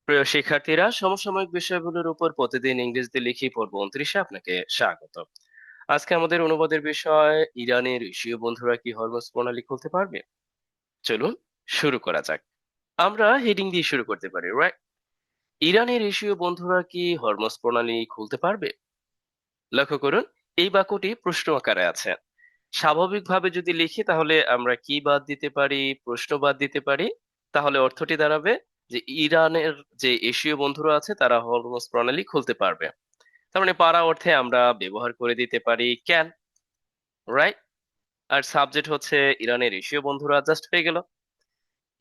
প্রিয় শিক্ষার্থীরা, সমসাময়িক বিষয়গুলোর উপর প্রতিদিন ইংরেজিতে লিখি পড়ব 29-এ আপনাকে স্বাগত। আজকে আমাদের অনুবাদের বিষয় ইরানের এশীয় বন্ধুরা কি হরমুজ প্রণালী খুলতে পারবে। চলুন শুরু করা যাক। আমরা হেডিং দিয়ে শুরু করতে পারি, রাইট? ইরানের এশীয় বন্ধুরা কি হরমুজ প্রণালী খুলতে পারবে। লক্ষ্য করুন, এই বাক্যটি প্রশ্ন আকারে আছে। স্বাভাবিকভাবে যদি লিখি তাহলে আমরা কি বাদ দিতে পারি, প্রশ্ন বাদ দিতে পারি। তাহলে অর্থটি দাঁড়াবে যে ইরানের যে এশীয় বন্ধুরা আছে তারা হরমুজ প্রণালী খুলতে পারবে। তার মানে পারা অর্থে আমরা ব্যবহার করে দিতে পারি ক্যান, রাইট? আর সাবজেক্ট হচ্ছে ইরানের এশীয় বন্ধুরা, জাস্ট হয়ে গেল।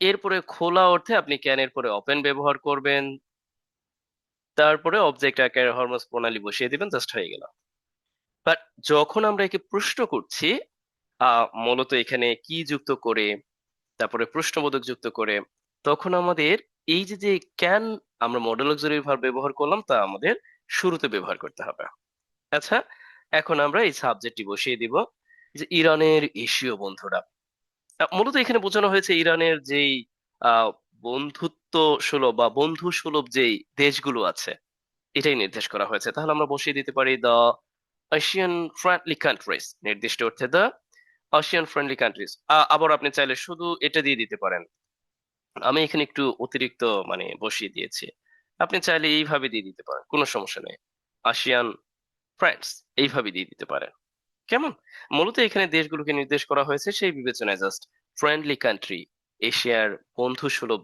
এরপরে খোলা অর্থে আপনি ক্যান এর পরে ওপেন ব্যবহার করবেন, তারপরে অবজেক্ট আকারে হরমুজ প্রণালী বসিয়ে দিবেন, জাস্ট হয়ে গেল। বাট যখন আমরা একে প্রশ্ন করছি, মূলত এখানে কি যুক্ত করে, তারপরে প্রশ্নবোধক যুক্ত করে, তখন আমাদের এই যে যে ক্যান আমরা মডেল অক্সিলারি ভার্ব ব্যবহার করলাম তা আমাদের শুরুতে ব্যবহার করতে হবে। আচ্ছা, এখন আমরা এই সাবজেক্টটি বসিয়ে দিব যে ইরানের এশীয় বন্ধুরা। মূলত এখানে বোঝানো হয়েছে ইরানের যেই আহ বন্ধুত্ব সুলভ বা বন্ধু সুলভ যেই দেশগুলো আছে, এটাই নির্দেশ করা হয়েছে। তাহলে আমরা বসিয়ে দিতে পারি দ্য এশিয়ান ফ্রেন্ডলি কান্ট্রিজ, নির্দিষ্ট অর্থে দ্য এশিয়ান ফ্রেন্ডলি কান্ট্রিজ। আবার আপনি চাইলে শুধু এটা দিয়ে দিতে পারেন। আমি এখানে একটু অতিরিক্ত মানে বসিয়ে দিয়েছি। আপনি চাইলে এইভাবে দিয়ে দিতে পারেন, কোনো সমস্যা নেই। আসিয়ান ফ্রেন্ডস, এইভাবে দিয়ে দিতে পারেন। কেমন? মূলত এখানে দেশগুলোকে নির্দেশ করা হয়েছে সেই বিবেচনায়, জাস্ট ফ্রেন্ডলি কান্ট্রি, এশিয়ার বন্ধু সুলভ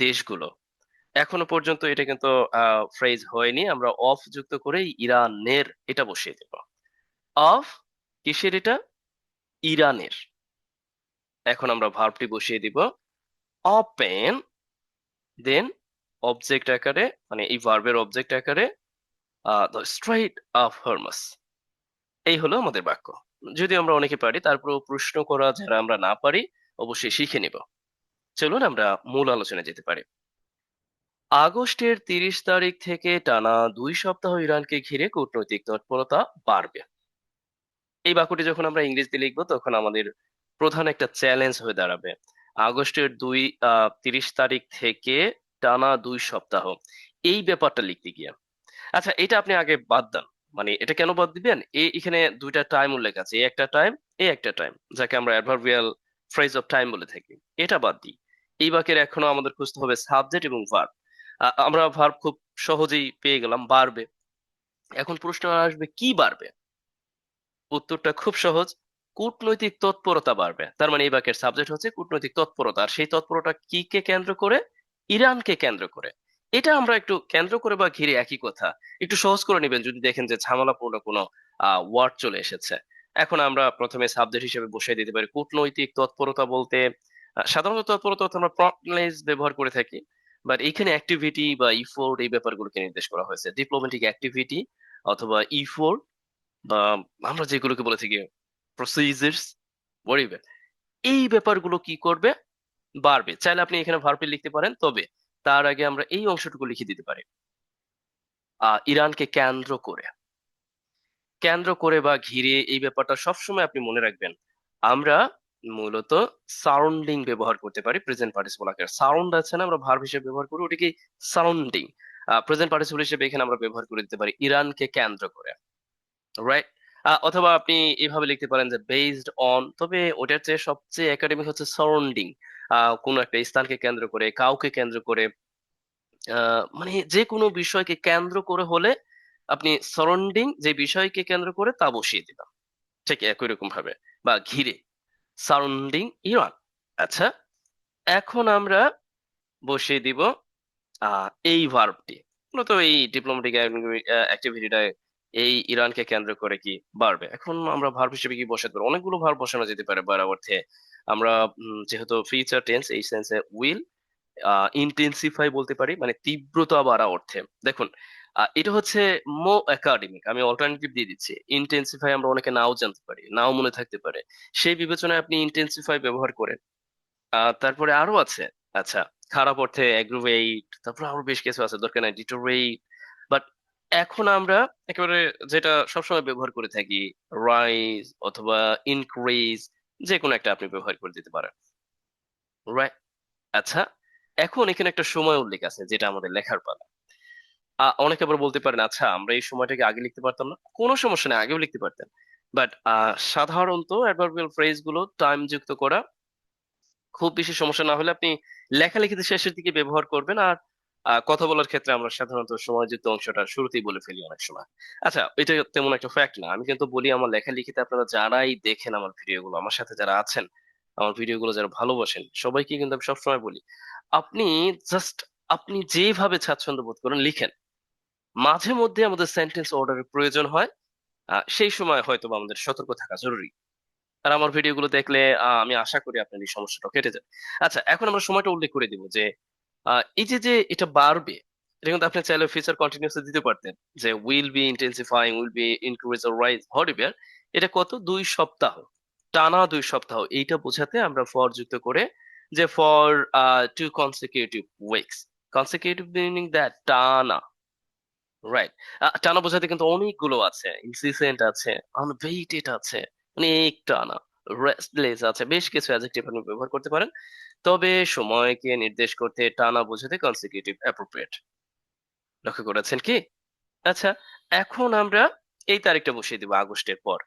দেশগুলো। এখনো পর্যন্ত এটা কিন্তু ফ্রেজ হয়নি, আমরা অফ যুক্ত করে ইরানের এটা বসিয়ে দেব। অফ কিসের এটা? ইরানের। এখন আমরা ভার্বটি বসিয়ে দিব ওপেন, দেন অবজেক্ট আকারে, মানে এই ভার্বের অবজেক্ট আকারে দ্য স্ট্রেইট অফ হরমুজ। এই হলো আমাদের বাক্য। যদি আমরা অনেকে পারি, তারপরেও প্রশ্ন করা যারা আমরা না পারি অবশ্যই শিখে নিব। চলুন আমরা মূল আলোচনায় যেতে পারি। আগস্টের 30 তারিখ থেকে টানা 2 সপ্তাহ ইরানকে ঘিরে কূটনৈতিক তৎপরতা বাড়বে। এই বাক্যটি যখন আমরা ইংরেজিতে লিখবো তখন আমাদের প্রধান একটা চ্যালেঞ্জ হয়ে দাঁড়াবে। আগস্টের 30 তারিখ থেকে টানা 2 সপ্তাহ, এই ব্যাপারটা লিখতে গিয়ে। আচ্ছা, এটা আপনি আগে বাদ দেন। মানে এটা কেন বাদ দিবেন? এখানে দুইটা টাইম উল্লেখ আছে, এ একটা টাইম, এ একটা টাইম, যাকে আমরা অ্যাডভার্বিয়াল ফ্রেজ অফ টাইম বলে থাকি। এটা বাদ দিই। এই বাক্যের এখনো আমাদের খুঁজতে হবে সাবজেক্ট এবং ভার্ব। আমরা ভার্ব খুব সহজেই পেয়ে গেলাম, বাড়বে। এখন প্রশ্ন আসবে কি বাড়বে। উত্তরটা খুব সহজ, কূটনৈতিক তৎপরতা বাড়বে। তার মানে এই বাক্যের সাবজেক্ট হচ্ছে কূটনৈতিক তৎপরতা, আর সেই তৎপরতা কি কে কেন্দ্র করে? ইরানকে কেন্দ্র করে। এটা আমরা একটু কেন্দ্র করে বা ঘিরে একই কথা, একটু সহজ করে নেবেন যদি দেখেন যে ঝামেলাপূর্ণ কোনো ওয়ার্ড চলে এসেছে। এখন আমরা প্রথমে সাবজেক্ট হিসেবে বসিয়ে দিতে পারি কূটনৈতিক তৎপরতা বলতে। সাধারণত তৎপরতা অর্থে আমরা প্রম্পটনেস ব্যবহার করে থাকি, বাট এখানে অ্যাক্টিভিটি বা ইফোর্ট এই ব্যাপারগুলোকে নির্দেশ করা হয়েছে। ডিপ্লোম্যাটিক অ্যাক্টিভিটি অথবা ইফোর্ট, বা আমরা যেগুলোকে বলে থাকি প্রসিজার্স, বলিবে, এই ব্যাপারগুলো কি করবে? বাড়বে। চাইলে আপনি এখানে ভার্বে লিখতে পারেন, তবে তার আগে আমরা এই অংশটুকু লিখে দিতে পারি ইরানকে কেন্দ্র করে। কেন্দ্র করে বা ঘিরে, এই ব্যাপারটা সবসময় আপনি মনে রাখবেন। আমরা মূলত সারাউন্ডিং ব্যবহার করতে পারি প্রেজেন্ট পার্টিসিপল আকারে। সাউন্ড আছে না, আমরা ভার্ব হিসেবে ব্যবহার করি, ওটাকে সারাউন্ডিং। প্রেজেন্ট পার্টিসিপল হিসেবে এখানে আমরা ব্যবহার করে দিতে পারি ইরানকে কেন্দ্র করে, রাইট? অথবা আপনি এভাবে লিখতে পারেন যে বেসড অন, তবে ওটার চেয়ে সবচেয়ে একাডেমিক হচ্ছে সারাউন্ডিং। কোনো একটা স্থানকে কেন্দ্র করে, কাউকে কেন্দ্র করে, মানে যে কোনো বিষয়কে কেন্দ্র করে হলে আপনি সারাউন্ডিং যে বিষয়কে কেন্দ্র করে তা বসিয়ে দিলাম, ঠিক একই রকম ভাবে। বা ঘিরে, সারাউন্ডিং ইরান। আচ্ছা, এখন আমরা বসিয়ে দিব এই ভার্বটি। মূলত এই ডিপ্লোম্যাটিক অ্যাক্টিভিটিটা এই ইরানকে কেন্দ্র করে কি বাড়বে। এখন আমরা ভার্ব হিসেবে কি বসাতে পারি? অনেকগুলো ভার্ব বসানো যেতে পারে বাড়া অর্থে। আমরা যেহেতু ফিউচার টেন্স, এই সেন্সে উইল ইন্টেন্সিফাই বলতে পারি, মানে তীব্রতা বাড়া অর্থে। দেখুন, এটা হচ্ছে মো একাডেমিক, আমি অল্টারনেটিভ দিয়ে দিচ্ছি। ইন্টেন্সিফাই আমরা অনেকে নাও জানতে পারি, নাও মনে থাকতে পারে, সেই বিবেচনায় আপনি ইন্টেন্সিফাই ব্যবহার করেন। তারপরে আরো আছে। আচ্ছা, খারাপ অর্থে অ্যাগ্রোভেট, তারপরে আরো বেশ কিছু আছে, দরকার নাই ডিটোরেট। বাট এখন আমরা একেবারে যেটা সবসময় ব্যবহার করে থাকি, রাইজ অথবা ইনক্রিজ, যে কোনো একটা আপনি ব্যবহার করে দিতে পারেন, রাইট? আচ্ছা, এখন এখানে একটা সময় উল্লেখ আছে যেটা আমাদের লেখার পালা। অনেকে আবার বলতে পারেন, আচ্ছা আমরা এই সময়টাকে আগে লিখতে পারতাম না? কোনো সমস্যা নেই, আগেও লিখতে পারতেন। বাট সাধারণত অ্যাডভার্বিয়াল ফ্রেজ গুলো টাইম যুক্ত করা খুব বেশি সমস্যা না হলে আপনি লেখালেখিতে শেষের দিকে ব্যবহার করবেন। আর কথা বলার ক্ষেত্রে আমরা সাধারণত সময়যুক্ত অংশটা শুরুতেই বলে ফেলি অনেক সময়। আচ্ছা, এটা তেমন একটা ফ্যাক্ট না। আমি কিন্তু বলি আমার লেখালেখিতে আপনারা যারাই দেখেন আমার ভিডিওগুলো, আমার সাথে যারা আছেন, আমার ভিডিওগুলো যারা ভালোবাসেন, সবাইকে কিন্তু আমি সবসময় বলি, আপনি জাস্ট আপনি যেভাবে স্বাচ্ছন্দ্য বোধ করেন লিখেন। মাঝে মধ্যে আমাদের সেন্টেন্স অর্ডারের প্রয়োজন হয়, সেই সময় হয়তো বা আমাদের সতর্ক থাকা জরুরি। আর আমার ভিডিওগুলো দেখলে আমি আশা করি আপনার এই সমস্যাটা কেটে যাবে। আচ্ছা, এখন আমরা সময়টা উল্লেখ করে দিব যে এই যে যে এটা বাড়বে, এটা কিন্তু আপনি চাইলে ফিউচার কন্টিনিউয়াসলি দিতে পারতেন, যে will be intensifying, will be increase or rise হরিবের। এটা কত, 2 সপ্তাহ, টানা 2 সপ্তাহ, এইটা বোঝাতে আমরা ফর যুক্ত করে যে for 2 consecutive weeks. Consecutive meaning that টানা, রাইট? টানা বোঝাতে কিন্তু অনেকগুলো আছে, ইনসিসেন্ট আছে, আনভেইটেড আছে, অনেক টানা, রেস্টলেস আছে, বেশ কিছু অ্যাডজেক্টিভ আপনি ব্যবহার করতে পারেন। তবে সময়কে নির্দেশ করতে টানা বোঝাতে কনসিকিউটিভ অ্যাপ্রোপ্রিয়েট। লক্ষ্য করেছেন কি? আচ্ছা, এখন আমরা এই তারিখটা বসিয়ে দিব আগস্টের পর।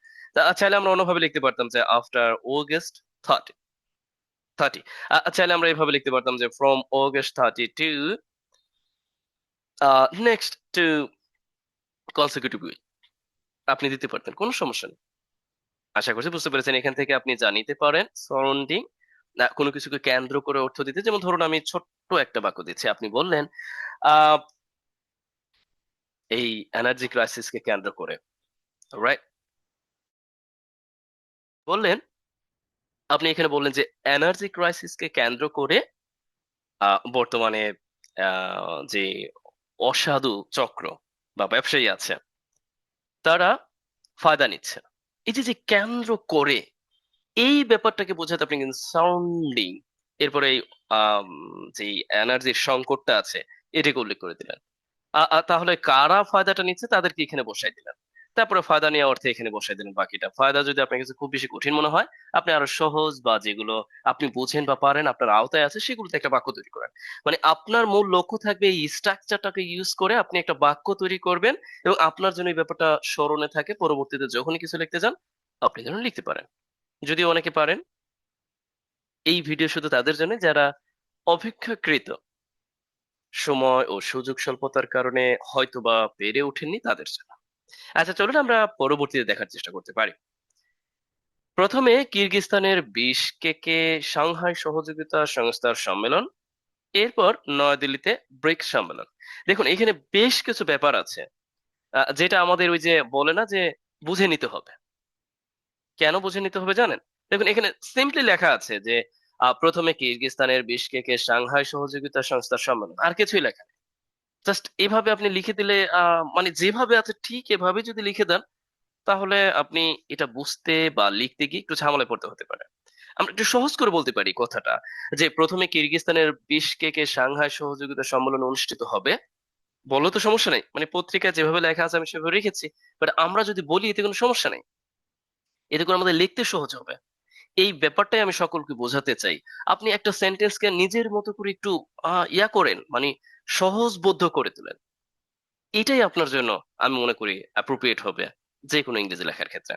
চাইলে আমরা অন্যভাবে লিখতে পারতাম যে আফটার অগস্ট 30। চাইলে আমরা এইভাবে লিখতে পারতাম যে from August 30 to next two consecutive week. আপনি দিতে পারতেন, কোনো সমস্যা নেই। আশা করছি বুঝতে পেরেছেন। এখান থেকে আপনি জানিতে পারেন সারাউন্ডিং না কোনো কিছুকে কেন্দ্র করে অর্থ দিতে। যেমন ধরুন আমি ছোট্ট একটা বাক্য দিচ্ছি, আপনি বললেন আহ এই এনার্জি ক্রাইসিসকে কেন্দ্র করে, রাইট? বললেন, আপনি এখানে বললেন যে এনার্জি ক্রাইসিসকে কেন্দ্র করে বর্তমানে যে অসাধু চক্র বা ব্যবসায়ী আছে তারা ফায়দা নিচ্ছে। এই যে যে কেন্দ্র করে, এই ব্যাপারটাকে বোঝাতে আপনি কিন্তু সাউন্ডিং, এরপরে এই আম, যে এনার্জির সংকটটা আছে এটাকে উল্লেখ করে দিলেন। তাহলে কারা ফায়দাটা নিচ্ছে তাদেরকে এখানে বসাই দিলেন। তারপরে ফায়দা নেওয়া অর্থে এখানে বসাই দিলেন বাকিটা। ফায়দা যদি আপনার কাছে খুব বেশি কঠিন মনে হয়, আপনি আরো সহজ বা যেগুলো আপনি বুঝেন বা পারেন, আপনার আওতায় আছে, সেগুলোতে একটা বাক্য তৈরি করেন। মানে আপনার মূল লক্ষ্য থাকবে এই স্ট্রাকচারটাকে ইউজ করে আপনি একটা বাক্য তৈরি করবেন, এবং আপনার জন্য এই ব্যাপারটা স্মরণে থাকে, পরবর্তীতে যখনই কিছু লিখতে যান আপনি যেন লিখতে পারেন। যদিও অনেকে পারেন, এই ভিডিও শুধু তাদের জন্য যারা অপেক্ষাকৃত সময় ও সুযোগ স্বল্পতার কারণে হয়তোবা পেরে ওঠেননি তাদের জন্য। আচ্ছা, চলুন আমরা পরবর্তীতে দেখার চেষ্টা করতে পারি। প্রথমে কিরগিজস্তানের বিশকেকে সাংহাই সহযোগিতা সংস্থার সম্মেলন, এরপর নয়াদিল্লিতে ব্রিক্স সম্মেলন। দেখুন এখানে বেশ কিছু ব্যাপার আছে, যেটা আমাদের ওই যে বলে না যে বুঝে নিতে হবে। কেন বুঝে নিতে হবে জানেন? দেখুন এখানে সিম্পলি লেখা আছে যে প্রথমে কিরগিজস্তানের বিশকেকে সাংহাই সহযোগিতা সংস্থার সম্মেলন, আর কিছুই লেখা নেই। জাস্ট এভাবে আপনি লিখে দিলে, মানে যেভাবে আছে ঠিক এভাবে যদি লিখে দেন, তাহলে আপনি এটা বুঝতে বা লিখতে গিয়ে একটু ঝামেলায় পড়তে হতে পারে। আমরা একটু সহজ করে বলতে পারি কথাটা, যে প্রথমে কিরগিজস্তানের বিশকেকে সাংহাই সহযোগিতা সম্মেলন অনুষ্ঠিত হবে। বলো তো সমস্যা নেই, মানে পত্রিকায় যেভাবে লেখা আছে আমি সেভাবে রেখেছি। বাট আমরা যদি বলি এতে কোনো সমস্যা নেই, এতে করে আমাদের লিখতে সহজ হবে। এই ব্যাপারটাই আমি সকলকে বোঝাতে চাই। আপনি একটা সেন্টেন্সকে নিজের মতো করে একটু ইয়া করেন, মানে সহজবোধ্য করে তোলেন। এটাই আপনার জন্য আমি মনে করি অ্যাপ্রোপ্রিয়েট হবে যে কোনো ইংরেজি লেখার ক্ষেত্রে।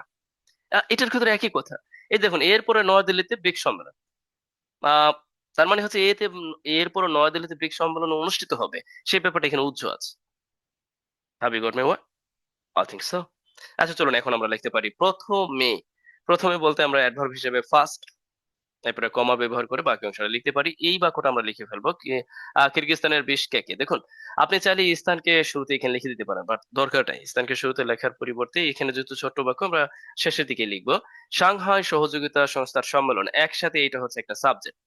এটার ক্ষেত্রে একই কথা। এই দেখুন এরপরে নয়াদিল্লিতে ব্রিক্স সম্মেলন, আহ তার মানে হচ্ছে এরপরে নয়াদিল্লিতে ব্রিক্স সম্মেলন অনুষ্ঠিত হবে, সেই ব্যাপারটা এখানে উজ্জ্বল আছে। Have you got my word? I think so. আচ্ছা, চলুন এখন আমরা লিখতে পারি প্রথমে। প্রথমে বলতে আমরা অ্যাডভার্ব হিসেবে ফার্স্ট, এরপরে কমা ব্যবহার করে বাকি অংশটা লিখতে পারি। এই বাক্যটা আমরা লিখে ফেলবো কি, কিরগিজস্তানের বিশকেকে। দেখুন আপনি চাইলে এই স্থানকে শুরুতে এখানে লিখে দিতে পারেন, বাট দরকার নাই। স্থানকে শুরুতে লেখার পরিবর্তে এখানে যেহেতু ছোট্ট বাক্য, আমরা শেষের দিকে লিখবো সাংহাই সহযোগিতা সংস্থার সম্মেলন। একসাথে এটা হচ্ছে একটা সাবজেক্ট।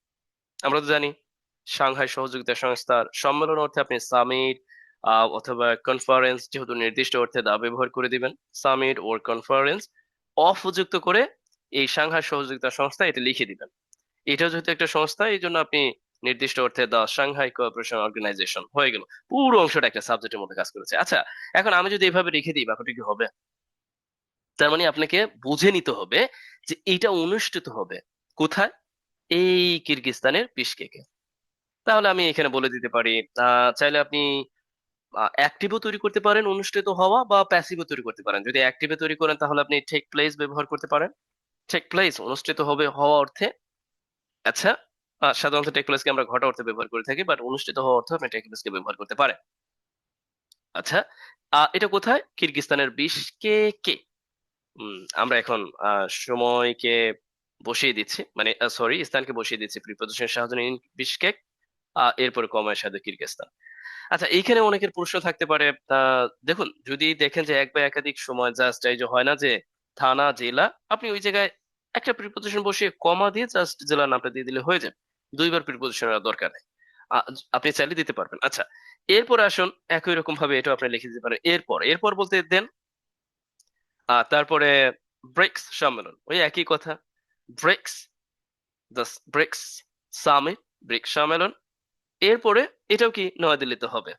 আমরা তো জানি সাংহাই সহযোগিতা সংস্থার সম্মেলন অর্থে আপনি সামিট অথবা কনফারেন্স, যেহেতু নির্দিষ্ট অর্থে দা ব্যবহার করে দিবেন, সামিট ওর কনফারেন্স অফ যুক্ত করে এই সাংহাই সহযোগিতা সংস্থা এটা লিখে দিবেন। এটাও যেহেতু একটা সংস্থা, এই জন্য আপনি নির্দিষ্ট অর্থে দা সাংহাই কোঅপারেশন অর্গানাইজেশন হয়ে গেল। পুরো অংশটা একটা সাবজেক্টের মধ্যে কাজ করেছে। আচ্ছা, এখন আমি যদি এভাবে রেখে দিই ব্যাপারটা কি হবে? তার মানে আপনাকে বুঝে নিতে হবে যে এটা অনুষ্ঠিত হবে কোথায়, এই কিরগিজস্তানের বিশকেকে। তাহলে আমি এখানে বলে দিতে পারি, চাইলে আপনি অ্যাক্টিভও তৈরি করতে পারেন, অনুষ্ঠিত হওয়া, বা প্যাসিভও তৈরি করতে পারেন। যদি অ্যাক্টিভে তৈরি করেন তাহলে আপনি টেক প্লেস ব্যবহার করতে পারেন। টেক প্লেস অনুষ্ঠিত হবে হওয়া অর্থে। আচ্ছা, সাধারণত টেক প্লেসকে আমরা ঘটা অর্থে ব্যবহার করে থাকি, বাট অনুষ্ঠিত হওয়া অর্থে আপনি টেক প্লেসকে ব্যবহার করতে পারেন। আচ্ছা, এটা কোথায়? কিরগিজস্তানের বিশকেকে। আমরা এখন সময়কে বসিয়ে দিচ্ছি, মানে সরি, স্থানকে বসিয়ে দিচ্ছি প্রিপোজিশনের সাহায্যে ইন বিশকেক, এরপরে কমার সাথে কিরগিজস্তান। আচ্ছা, এইখানে অনেকের প্রশ্ন থাকতে পারে। দেখুন, যদি দেখেন যে এক বা একাধিক সময় জাস্ট এই যে হয় না যে থানা জেলা, আপনি ওই জায়গায় একটা প্রিপোজিশন বসিয়ে কমা দিয়ে জাস্ট জেলার নামটা দিয়ে দিলে হয়ে যাবে। দুইবার প্রিপোজিশনের দরকার নেই। আপনি চাইলে দিতে পারবেন। আচ্ছা, এরপরে আসুন, একই রকম ভাবে এটা আপনি লিখে দিতে পারেন। এরপর এরপর বলতে দেন, তারপরে ব্রিক্স সম্মেলন, ওই একই কথা। BRICS, the BRICS summit, BRICS সম্মেলন। এরপরে এটাও কি নয়াদিল্লিতে হবে।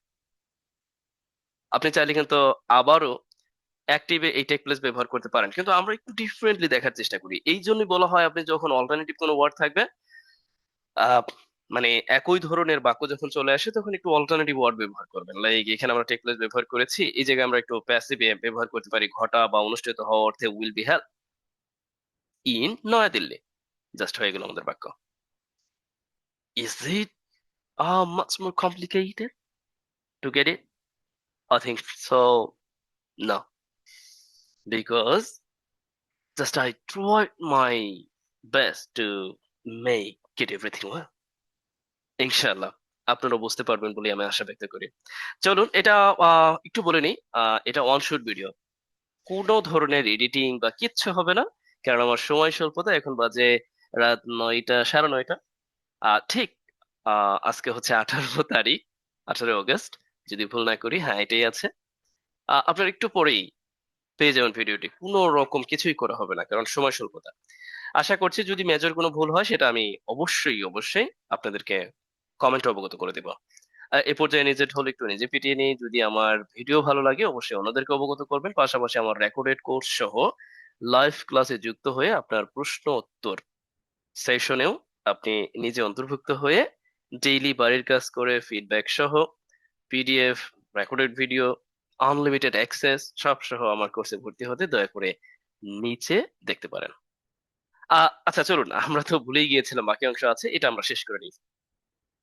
আপনি চাইলে কিন্তু আবারও অ্যাক্টিভে এই টেক প্লেস ব্যবহার করতে পারেন, কিন্তু আমরা একটু ডিফারেন্টলি দেখার চেষ্টা করি। এই জন্যই বলা হয় আপনি যখন অল্টারনেটিভ কোনো ওয়ার্ড থাকবে, আহ মানে একই ধরনের বাক্য যখন চলে আসে তখন একটু অল্টারনেটিভ ওয়ার্ড ব্যবহার করবেন। লাইক এখানে আমরা টেক প্লেস ব্যবহার করেছি, এই জায়গায় আমরা একটু প্যাসিভে ব্যবহার করতে পারি, ঘটা বা অনুষ্ঠিত হওয়া অর্থে will be held in New Delhi. Just হয়ে গেল আমাদের বাক্য। Is it much more complicated to get it? I think so no, because just I tried my best to make it everything well. ইনশাআল্লাহ আপনারা বুঝতে পারবেন বলে আমি আশা ব্যক্ত করি। চলুন এটা একটু বলে নিই। এটা ওয়ান শুট ভিডিও, কোনো ধরনের এডিটিং বা কিচ্ছু হবে না, কারণ আমার সময় স্বল্পতা। এখন বাজে রাত 9টা, সাড়ে 9টা। ঠিক আজকে হচ্ছে 18 তারিখ, 18 আগস্ট, যদি ভুল না করি। হ্যাঁ, এটাই আছে। আপনার একটু পরেই পেয়ে যাবেন ভিডিওটি। কোনো রকম কিছুই করা হবে না, কারণ সময় স্বল্পতা। আশা করছি যদি মেজর কোনো ভুল হয় সেটা আমি অবশ্যই অবশ্যই আপনাদেরকে কমেন্টে অবগত করে দেব। এ পর্যায়ে নিজের ঢোল একটু নিজে পিটিয়ে নিই। যদি আমার ভিডিও ভালো লাগে অবশ্যই অন্যদেরকে অবগত করবেন। পাশাপাশি আমার রেকর্ডেড কোর্স সহ লাইভ ক্লাসে যুক্ত হয়ে আপনার প্রশ্ন উত্তর সেশনেও আপনি নিজে অন্তর্ভুক্ত হয়ে ডেইলি বাড়ির কাজ করে ফিডব্যাক সহ PDF, recorded video, unlimited access সব সহ আমার কোর্সে ভর্তি হতে দয়া করে নিচে দেখতে পারেন। আচ্ছা, চলুন, আমরা তো ভুলেই গিয়েছিলাম, বাকি অংশ আছে, এটা আমরা শেষ করে নিই।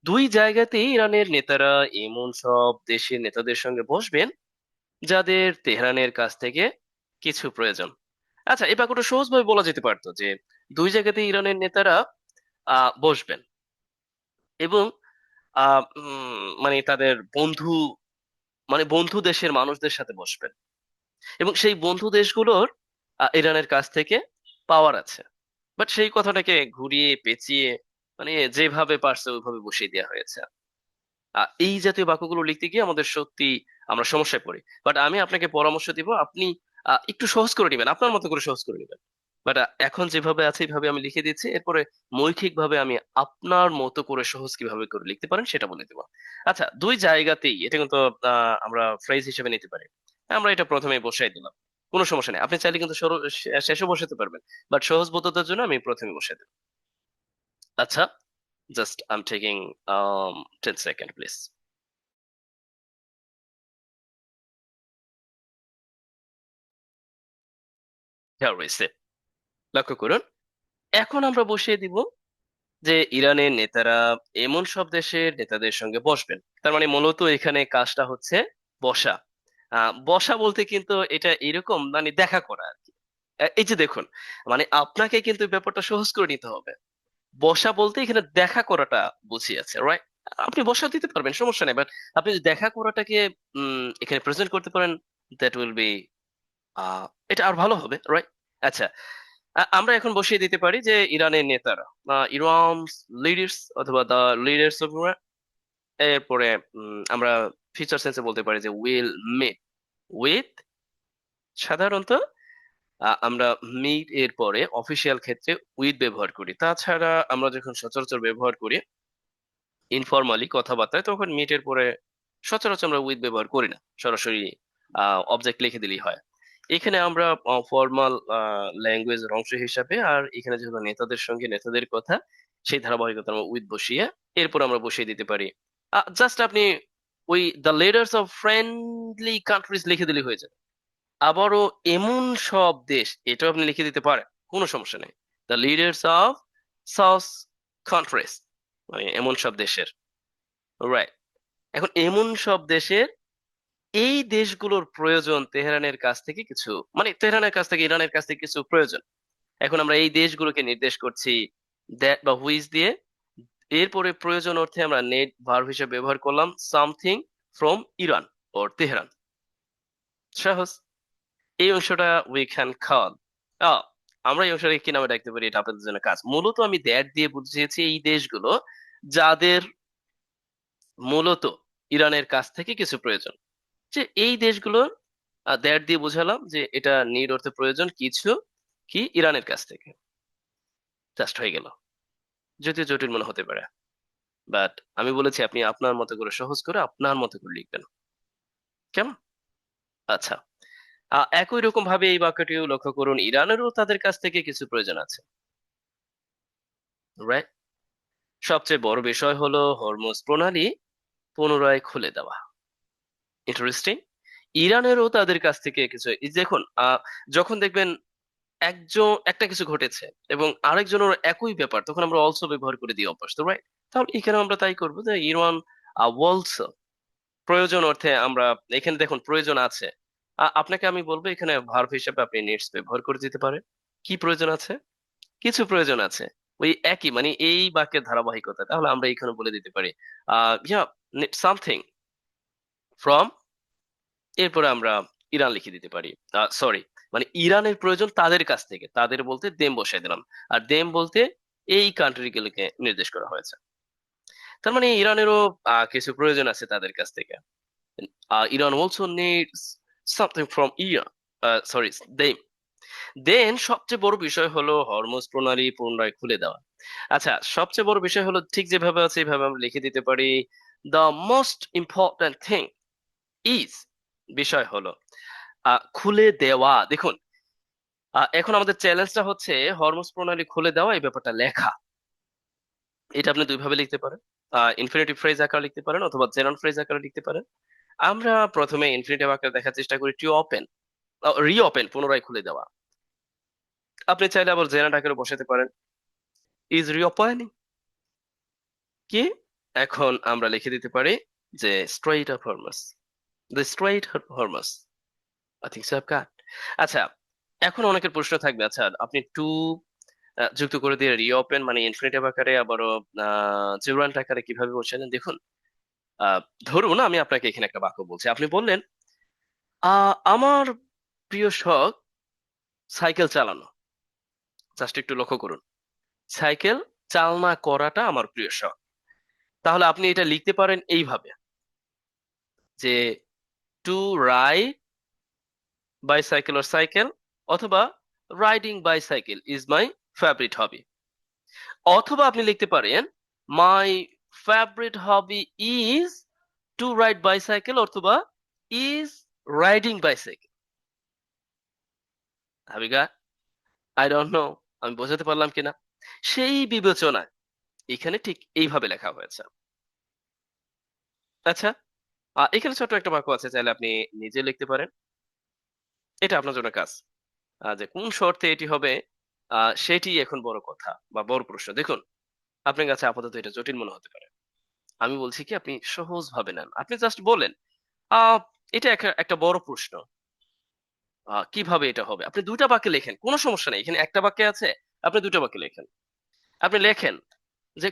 দুই জায়গাতেই ইরানের নেতারা এমন সব দেশের নেতাদের সঙ্গে বসবেন যাদের তেহরানের কাছ থেকে কিছু প্রয়োজন। আচ্ছা, এই বাক্যটা সহজভাবে বলা যেতে পারতো যে দুই জায়গাতেই ইরানের নেতারা বসবেন এবং মানে তাদের বন্ধু, মানে বন্ধু দেশের মানুষদের সাথে বসবেন, এবং সেই বন্ধু দেশগুলোর ইরানের কাছ থেকে পাওয়ার আছে। বাট সেই কথাটাকে ঘুরিয়ে পেঁচিয়ে, মানে যেভাবে পারছে ওইভাবে বসিয়ে দেওয়া হয়েছে। এই জাতীয় বাক্যগুলো লিখতে গিয়ে আমাদের সত্যি আমরা সমস্যায় পড়ি। বাট আমি আপনাকে পরামর্শ দিব, আপনি একটু সহজ করে নেবেন, আপনার মতো করে সহজ করে নেবেন। বাট এখন যেভাবে আছে এইভাবে আমি লিখে দিচ্ছি, এরপরে মৌখিক ভাবে আমি আপনার মতো করে সহজ কিভাবে করে লিখতে পারেন সেটা বলে দেবো। আচ্ছা, দুই জায়গাতেই এটা কিন্তু আমরা ফ্রেজ হিসেবে নিতে পারি। আমরা এটা প্রথমে বসাই দিলাম, কোনো সমস্যা নেই। আপনি চাইলে কিন্তু শেষে বসাতে পারবেন, বাট সহজবোধ্যতার জন্য আমি প্রথমে বসাই দিলাম। আচ্ছা, just I am taking 10 second please. লক্ষ্য করুন, এখন আমরা বসিয়ে দিব যে ইরানের নেতারা এমন সব দেশের নেতাদের সঙ্গে বসবেন। তার মানে মূলত এখানে কাজটা হচ্ছে বসা। বসা বলতে কিন্তু এটা এরকম, মানে দেখা করা আর কি। এই যে দেখুন, মানে আপনাকে কিন্তু এই ব্যাপারটা সহজ করে নিতে হবে। বসা বলতে এখানে দেখা করাটা বুঝিয়েছে, রাইট? আপনি বসা দিতে পারবেন, সমস্যা নেই, বাট আপনি যদি দেখা করাটাকে এখানে প্রেজেন্ট করতে পারেন, দ্যাট উইল বি এটা আর ভালো হবে, রাইট? আচ্ছা, আমরা এখন বসিয়ে দিতে পারি যে ইরানের নেতারা, ইরানস লিডার্স অথবা দ্য লিডার্স অফ ইরান। এরপরে আমরা ফিউচার সেন্সে বলতে পারি যে উইল মিট উইথ। সাধারণত আমরা মিট এর পরে অফিসিয়াল ক্ষেত্রে উইথ ব্যবহার করি। তাছাড়া আমরা যখন সচরাচর ব্যবহার করি ইনফরমালি কথাবার্তায়, তখন মিট এর পরে সচরাচর আমরা উইথ ব্যবহার করি না, সরাসরি অবজেক্ট লিখে দিলেই হয়। এখানে আমরা ফর্মাল ল্যাঙ্গুয়েজের অংশ হিসাবে, আর এখানে যেহেতু নেতাদের সঙ্গে নেতাদের কথা, সেই ধারাবাহিকতা আমরা উইথ বসিয়ে এরপর আমরা বসিয়ে দিতে পারি। জাস্ট আপনি ওই the leaders of friendly countries লিখে দিলে হয়ে যায়। আবারও এমন সব দেশ, এটাও আপনি লিখে দিতে পারেন, কোনো সমস্যা নেই। The leaders of south countries, মানে এমন সব দেশের, রাইট। এখন এমন সব দেশের, এই দেশগুলোর প্রয়োজন তেহরানের কাছ থেকে কিছু, মানে তেহরানের কাছ থেকে ইরানের কাছ থেকে কিছু প্রয়োজন। এখন আমরা এই দেশগুলোকে নির্দেশ করছি দ্যাট বা হুইচ দিয়ে। এরপরে প্রয়োজন অর্থে আমরা নেট ভার্ব হিসেবে ব্যবহার করলাম something from Iran or Tehran. সহজ। এই অংশটা উই ক্যান কল, আমরা এই অংশটাকে কি নামে ডাকতে পারি, এটা আপনাদের জন্য কাজ। মূলত আমি দ্যাট দিয়ে বুঝিয়েছি এই দেশগুলো যাদের মূলত ইরানের কাছ থেকে কিছু প্রয়োজন, যে এই দেশগুলো দ্যাট দিয়ে বোঝালাম যে এটা নিড অর্থে প্রয়োজন কিছু কি ইরানের কাছ থেকে। জাস্ট হয়ে গেল। যদিও জটিল মনে হতে পারে, বাট আমি বলেছি আপনি আপনার মতো করে সহজ করে আপনার মতো করে লিখবেন। কেমন? আচ্ছা। একই রকম ভাবে এই বাক্যটিও লক্ষ্য করুন, ইরানেরও তাদের কাছ থেকে কিছু প্রয়োজন আছে, রাইট। সবচেয়ে বড় বিষয় হলো হরমুজ প্রণালী পুনরায় খুলে দেওয়া। ইন্টারেস্টিং। ইরানেরও তাদের কাছ থেকে কিছু, এই দেখুন, যখন দেখবেন একজন একটা কিছু ঘটেছে এবং আরেকজনের একই ব্যাপার, তখন আমরা অলসো ব্যবহার করে দিই অভ্যস্ত, রাইট। তাহলে এখানে আমরা তাই করবো যে ইরান অলসো, প্রয়োজন অর্থে আমরা এখানে দেখুন প্রয়োজন আছে। আপনাকে আমি বলবো এখানে ভার্ব হিসেবে আপনি নিডস ব্যবহার করে দিতে পারেন। কি প্রয়োজন আছে? কিছু প্রয়োজন আছে। ওই একই, মানে এই বাক্যের ধারাবাহিকতা, তাহলে আমরা এখানে বলে দিতে পারি ইয়া সামথিং ফ্রম, এরপরে আমরা ইরান লিখে দিতে পারি। সরি, মানে ইরানের প্রয়োজন তাদের কাছ থেকে, তাদের বলতে দেম বসাই দিলাম। আর দেম বলতে এই কান্ট্রি গুলোকে নির্দেশ করা হয়েছে। তার মানে ইরানেরও কিছু প্রয়োজন আছে তাদের কাছ থেকে। Iran also needs something from Iran, sorry, them. Then সবচেয়ে বড় বিষয় হলো হরমুজ প্রণালী পুনরায় খুলে দেওয়া। আচ্ছা, সবচেয়ে বড় বিষয় হলো ঠিক যেভাবে আছে এইভাবে আমরা লিখে দিতে পারি, the most important thing is, বিষয় হলো খুলে দেওয়া। দেখুন, এখন আমাদের চ্যালেঞ্জটা হচ্ছে হরমুজ প্রণালী খুলে দেওয়া এই ব্যাপারটা লেখা। এটা আপনি দুই ভাবে লিখতে পারেন, ইনফিনিটিভ ফ্রেজ আকারে লিখতে পারেন অথবা জেনারেল ফ্রেজ আকারে লিখতে পারেন। আমরা প্রথমে ইনফিনিটিভ আকারে দেখার চেষ্টা করি, টু ওপেন, রিওপেন, পুনরায় খুলে দেওয়া। আপনি চাইলে আবার জেনারেল আকারে বসাতে পারেন, ইজ রিওপেনিং। কি, এখন আমরা লিখে দিতে পারি যে strait of Hormuz, the strait Hormuz, I think so have got. আচ্ছা, এখন অনেকের প্রশ্ন থাকবে, আচ্ছা আপনি টু যুক্ত করে দিয়ে রিওপেন মানে ইনফিনিটিভ আকারে আবারও জিবরান্ট আকারে কিভাবে বসালেন? দেখুন, আহ ধরুন আমি আপনাকে এখানে একটা বাক্য বলছি, আপনি বললেন আমার প্রিয় শখ সাইকেল চালানো। জাস্ট একটু লক্ষ্য করুন, সাইকেল চালনা করাটা আমার প্রিয় শখ। তাহলে আপনি এটা লিখতে পারেন এইভাবে যে to ride bicycle or cycle, অথবা riding bicycle is my favourite hobby. অথবা আপনি লিখতে পারেন my favourite hobby is to ride bicycle, অথবা ইজ রাইডিং বাইসাইকেল। হাবিগা, আই ডোন্ট নো আমি বোঝাতে পারলাম কিনা। সেই বিবেচনায় এখানে ঠিক এইভাবে লেখা হয়েছে। আচ্ছা, এখানে ছোট্ট একটা বাক্য আছে, চাইলে আপনি নিজে লিখতে পারেন। এটা আপনার জন্য কাজ। যে কোন শর্তে এটি হবে, সেটি এখন বড় কথা বা বড় প্রশ্ন। দেখুন, আপনার কাছে আপাতত এটা জটিল মনে হতে পারে। আমি বলছি কি আপনি সহজ ভাবে নেন। আপনি জাস্ট বলেন, আহ এটা একটা বড় প্রশ্ন। কিভাবে এটা হবে? আপনি ২ টা বাক্যে লেখেন। কোন সমস্যা নেই। এখানে একটা বাক্যে আছে, আপনি ২ টা বাক্যে লেখেন। আপনি লেখেন যে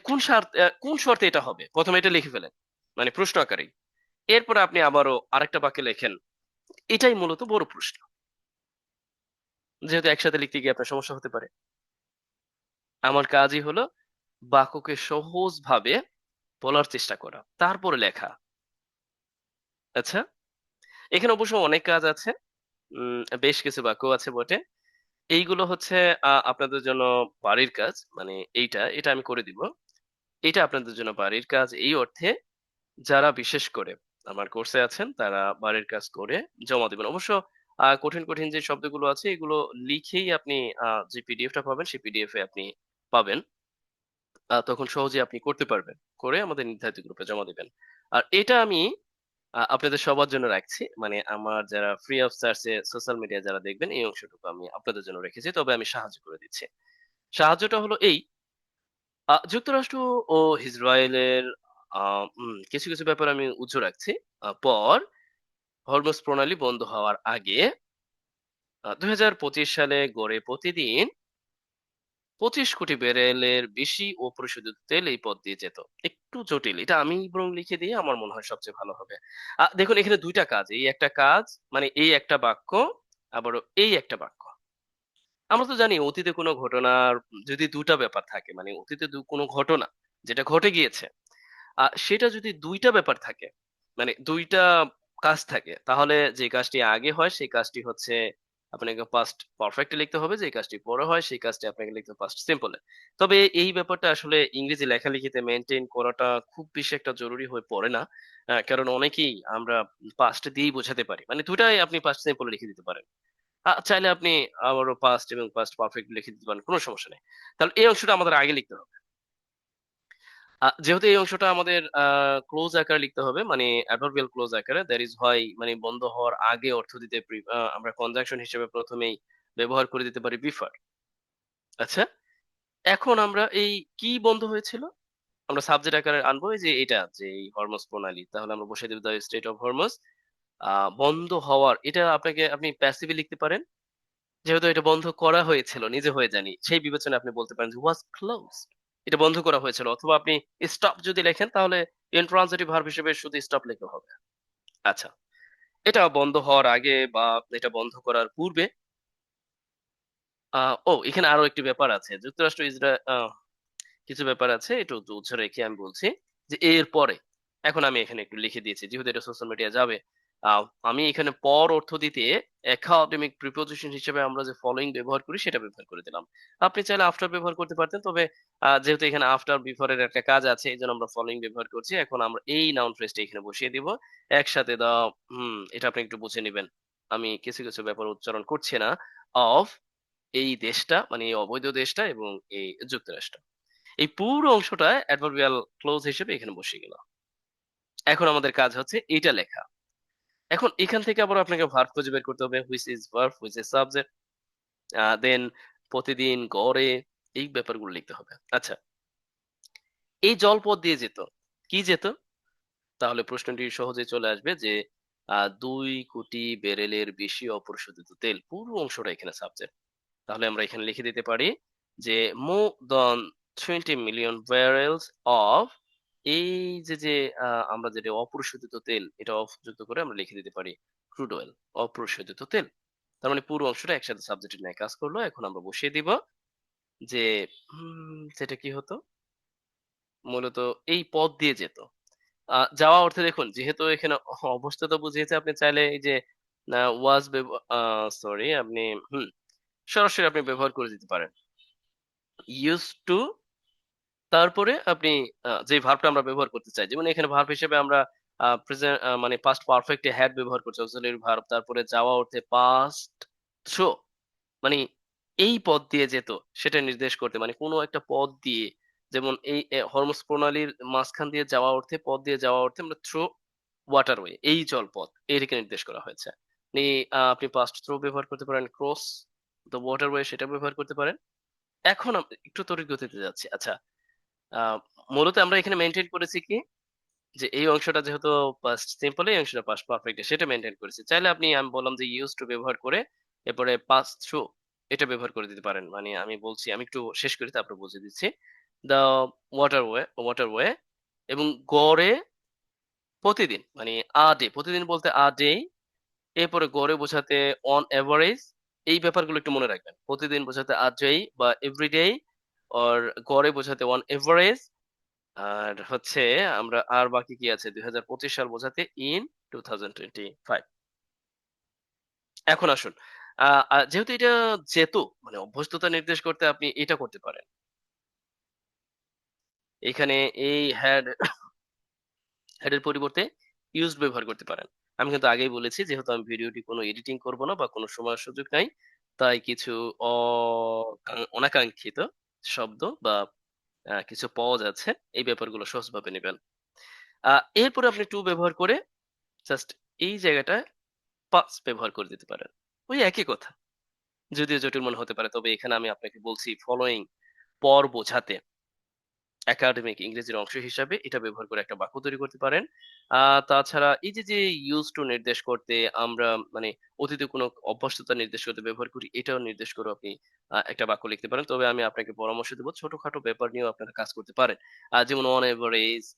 কোন শর্তে এটা হবে। ১ম এ এটা লিখে ফেলেন। মানে প্রশ্ন আকারেই। এরপরে আপনি আবারও আরেকটা বাক্যে লেখেন। এটাই মূলত বড় প্রশ্ন। যেহেতু একসাথে লিখতে গিয়ে আপনার সমস্যা হতে পারে। আমার কাজই হলো বাক্যকে সহজভাবে বলার চেষ্টা করা। তারপরে লেখা। আচ্ছা? এখানে অবশ্য অনেক কাজ আছে। বেশ কিছু বাক্য আছে বটে। এইগুলো হচ্ছে আপনাদের জন্য বাড়ির কাজ। মানে এটা আমি করে দিব। এটা আপনাদের জন্য বাড়ির কাজ এই অর্থে, যারা বিশেষ করে আমার কোর্সে আছেন তারা বাড়ির কাজ করে জমা দিবেন। অবশ্য কঠিন যে শব্দগুলো আছে এগুলো লিখেই আপনি যে পিডিএফ টা পাবেন সেই পিডিএফ এ আপনি পাবেন। তখন সহজেই আপনি করতে পারবেন। করে আমাদের নির্ধারিত গ্রুপে জমা দিবেন। আর এটা আমি আপনাদের সবার জন্য রাখছি। মানে আমার যারা free of charge A social media যারা দেখবেন এই অংশটুকু আমি আপনাদের জন্য রেখেছি। তবে আমি সাহায্য করে দিচ্ছি। সাহায্যটা হলো এই, যুক্তরাষ্ট্র ও ইসরায়েলের আ কিছু ব্যাপারে আমি উজ্জ্ব রাখছি। পর হরমুজ প্রণালী বন্ধ হওয়ার আগে ২০২৫ সালে গড়ে প্রতিদিন ২৫ কোটি ব্যারেলের বেশি অপরিশোধিত তেল এই পথ দিয়ে যেত। একটু জটিল। এটা আমি বরং লিখে দিই আমার মনে হয় সবচেয়ে ভালো হবে। দেখুন এখানে ২ টা কাজ। এই একটা কাজ মানে এই একটা বাক্য, আবারও এই একটা বাক্য। আমরা তো জানি অতীতে কোনো ঘটনার যদি ২ টা ব্যাপার থাকে মানে অতীতে কোনো ঘটনা যেটা ঘটে গিয়েছে, সেটা যদি ২ টা ব্যাপার থাকে, মানে ২ টা কাজ থাকে, তাহলে যে কাজটি আগে হয় সেই কাজটি হচ্ছে আপনাকে পাস্ট পারফেক্ট এ লিখতে হবে। যে কাজটি পরে হয় সেই কাজটি আপনাকে লিখতে হবে পাস্ট সিম্পল এ। তবে এই ব্যাপারটা আসলে ইংরেজি লেখালেখিতে মেইনটেইন করাটা খুব বেশি একটা জরুরি হয়ে পড়ে না। কারণ অনেকেই আমরা পাস্ট দিয়েই বোঝাতে পারি। মানে ২ টাই আপনি পাস্ট সিম্পল এ লিখে দিতে পারেন। চাইলে আপনি আবারও পাস্ট এবং পাস্ট পারফেক্ট লিখে দিতে পারেন। কোন সমস্যা নেই। তাহলে এই অংশটা আমাদের আগে লিখতে হবে। যেহেতু এই অংশটা আমাদের ক্লোজ আকারে লিখতে হবে মানে অ্যাডভার্বিয়াল ক্লোজ আকারে দ্যাট ইজ হোয়াই মানে বন্ধ হওয়ার আগে অর্থ দিতে আমরা কনজাংশন হিসেবে ১ম এই ব্যবহার করে দিতে পারি বিফার। আচ্ছা? এখন আমরা এই কি বন্ধ হয়েছিল? আমরা সাবজেক্ট আকারে আনবো এই যে এটা যে এই হরমোজ প্রণালী। তাহলে আমরা বসাই দেব দ্যা স্টেট অফ হরমোজ। বন্ধ হওয়ার এটা আপনি প্যাসিভলি লিখতে পারেন। যেহেতু এটা বন্ধ করা হয়েছিল, নিজে হয়ে যায়নি। সেই বিবেচনায় আপনি বলতে পারেন যে was closed. এটা বন্ধ করা হয়েছিল। অথবা আপনি stop যদি লেখেন তাহলে intransitive verb হিসেবে শুধু stop লিখলে হবে। আচ্ছা। এটা বন্ধ হওয়ার আগে বা এটা বন্ধ করার পূর্বে আ এখানে আরো একটি ব্যাপার আছে। যুক্তরাষ্ট্র কিছু ব্যাপার আছে একটু উৎস রেখে আমি বলছি যে এর পরে। এখন আমি এখানে একটু লিখে দিয়েছি যেহেতু এটা সোশ্যাল মিডিয়া যাবে। আ আমি এখানে পর অর্থ দিতে একাডেমিক প্রিপোজিশন হিসেবে আমরা যে ফলোইং ব্যবহার করি সেটা ব্যবহার করে দিলাম। আপনি চাইলে আফটার ব্যবহার করতে পারতেন। তবে যেহেতু এখানে আফটার বিফোর এর একটা কাজ আছে এজন্য আমরা ফলোইং ব্যবহার করছি। এখন আমরা এই নাউন ফ্রেজটা এখানে বসিয়ে দিব। একসাথে এটা আপনি একটু বুঝে নিবেন। আমি কিছু ব্যাপার উচ্চারণ করছি না। অফ এই দেশটা মানে এই অবৈধ দেশটা এবং এই যুক্তরাষ্ট্র। এই পুরো অংশটা অ্যাডভার্বিয়াল ক্লোজ হিসেবে এখানে বসে গেল। এখন আমাদের কাজ হচ্ছে এইটা লেখা। এখন এখান থেকে আবার আপনাকে ভার্ব খুঁজে বের করতে হবে which is verb, which is subject, দেন প্রতিদিন, গড়ে এই ব্যাপারগুলো লিখতে হবে। আচ্ছা, এই জলপথ দিয়ে যেত। কি যেত? তাহলে প্রশ্নটি সহজেই চলে আসবে যে ২ কোটি ব্যারেলের বেশি অপরিশোধিত তেল। পুরো অংশটা এখানে সাবজেক্ট। তাহলে আমরা এখানে লিখে দিতে পারি যে more than 20 million barrels of এই যে আমরা যেটা অপরিশোধিত তেল এটা অফ যুক্ত করে আমরা লিখে দিতে পারি ক্রুড অয়েল অপরিশোধিত তেল। তার মানে পুরো অংশটা একসাথে সাবজেক্টের ন্যায় কাজ করলো। এখন আমরা বসিয়ে দিব যে সেটা কি হতো? মূলত এই পথ দিয়ে যেত। যাওয়া অর্থে দেখুন যেহেতু এখানে অবস্থাটা বুঝিয়েছে আপনি চাইলে এই যে ওয়াজ সরি আপনি হুম, সরাসরি আপনি ব্যবহার করে দিতে পারেন। used to তারপরে আপনি যে ভার্বটা আমরা ব্যবহার করতে চাই। যেমন এখানে ভার্ব হিসেবে আমরা মানে পাস্ট পারফেক্ট এ হ্যাড ব্যবহার করছি অক্সিলিয়ারি ভার্ব। তারপরে যাওয়া অর্থে পাস্ট থ্রো মানে এই পথ দিয়ে যেত সেটা নির্দেশ করতে মানে কোন একটা পথ দিয়ে যেমন এই হরমুজ প্রণালীর মাঝখান দিয়ে যাওয়া অর্থে পথ দিয়ে যাওয়া অর্থে আমরা থ্রু ওয়াটারওয়ে এই জলপথ এটিকে নির্দেশ করা হয়েছে। আপনি আপনি পাস্ট থ্রু ব্যবহার করতে পারেন, ক্রস দ্য ওয়াটারওয়ে সেটা ব্যবহার করতে পারেন। এখন একটু তড়িৎ গতিতে যাচ্ছি। আচ্ছা, আ মূলত আমরা এখানে মেইনটেইন করেছি কি? যে এই অংশটা যেহেতু পাস্ট সিম্পল এই অংশটা পাস্ট পারফেক্ট সেটা মেইনটেইন করেছি। চাইলে আমি বললাম যে used to ব্যবহার করে এরপরে pass through এটা ব্যবহার করে দিতে পারেন। মানে আমি বলছি আমি একটু শেষ করি তারপর বুঝিয়ে দিচ্ছি। The waterway এবং গড়ে প্রতিদিন মানে a day প্রতিদিন বলতে a day এরপরে গড়ে বোঝাতে on average এই ব্যাপারগুলো একটু মনে রাখবেন। প্রতিদিন বোঝাতে a day বা every day or গড়ে বোঝাতে on average আর হচ্ছে আমরা আর বাকি কি আছে? ২০২৫ সাল বোঝাতে in 2025 এখন আসুন। আ আ যেহেতু এটা যেত মানে অভ্যস্ততা নির্দেশ করতে আপনি এটা করতে পারেন। এখানে এই had এর পরিবর্তে used ব্যবহার করতে পারেন। আমি কিন্তু আগেই বলেছি যেহেতু আমি ভিডিওটি কোনো এডিটিং করব না বা কোনো সময়ের সুযোগ নাই। তাই কিছু অনাকাঙ্ক্ষিত শব্দ বা কিছু পাওয়া যাচ্ছে। এই ব্যাপারগুলো সহজভাবে নিবেন। আ এরপরে আপনি টু ব্যবহার করে জাস্ট এই জায়গাটায় পাস ব্যবহার করে দিতে পারেন। ওই একই কথা। যদিও জটিল মনে হতে পারে, তবে এখানে আমি আপনাকে বলছি ফলোইং পর বোঝাতে একাডেমিক ইংরেজির অংশ হিসাবে এটা ব্যবহার করে একটা বাক্য তৈরি করতে পারেন। আ তাছাড়া এই যে used to নির্দেশ করতে আমরা মানে অতীতে কোনো অভ্যস্ততা নির্দেশ করতে ব্যবহার করি, এটাও নির্দেশ করেও আপনি একটা বাক্য লিখতে পারেন। তবে আমি আপনাকে পরামর্শ দেব ছোটখাটো ব্যাপার নিয়েও আপনারা কাজ করতে পারেন। যেমন on average,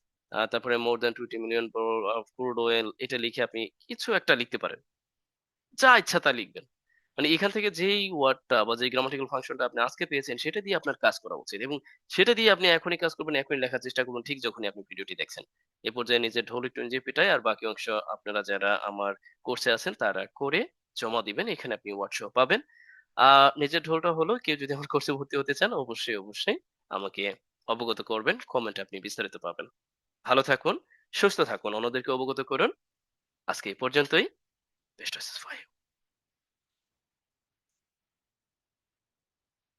তারপরে more than 20 million barrel of crude oil এটা লিখে আপনি কিছু একটা লিখতে পারেন। যা ইচ্ছা তা লিখবেন। মানে এখান থেকে যেই ওয়ার্ডটা বা যেই গ্রামাটিক্যাল ফাংশনটা আপনি আজকে পেয়েছেন সেটা দিয়ে আপনার কাজ করা উচিত এবং সেটা দিয়ে আপনি এখনই কাজ করবেন, এখনই লেখার চেষ্টা করবেন ঠিক যখনই আপনি ভিডিওটি দেখছেন। এ পর্যায়ে নিজের ঢোল একটু নিজে পিটায় আর বাকি অংশ আপনারা যারা আমার কোর্সে আছেন তারা করে জমা দিবেন। এখানে আপনি ওয়ার্ড সহ পাবেন। আ নিজের ঢোলটা হলো কেউ যদি আমার কোর্সে ভর্তি হতে চান অবশ্যই আমাকে অবগত করবেন। কমেন্টে আপনি বিস্তারিত পাবেন। ভালো থাকুন, সুস্থ থাকুন, অন্যদেরকে অবগত করুন। আজকে এই পর্যন্তই। Best wishes for you.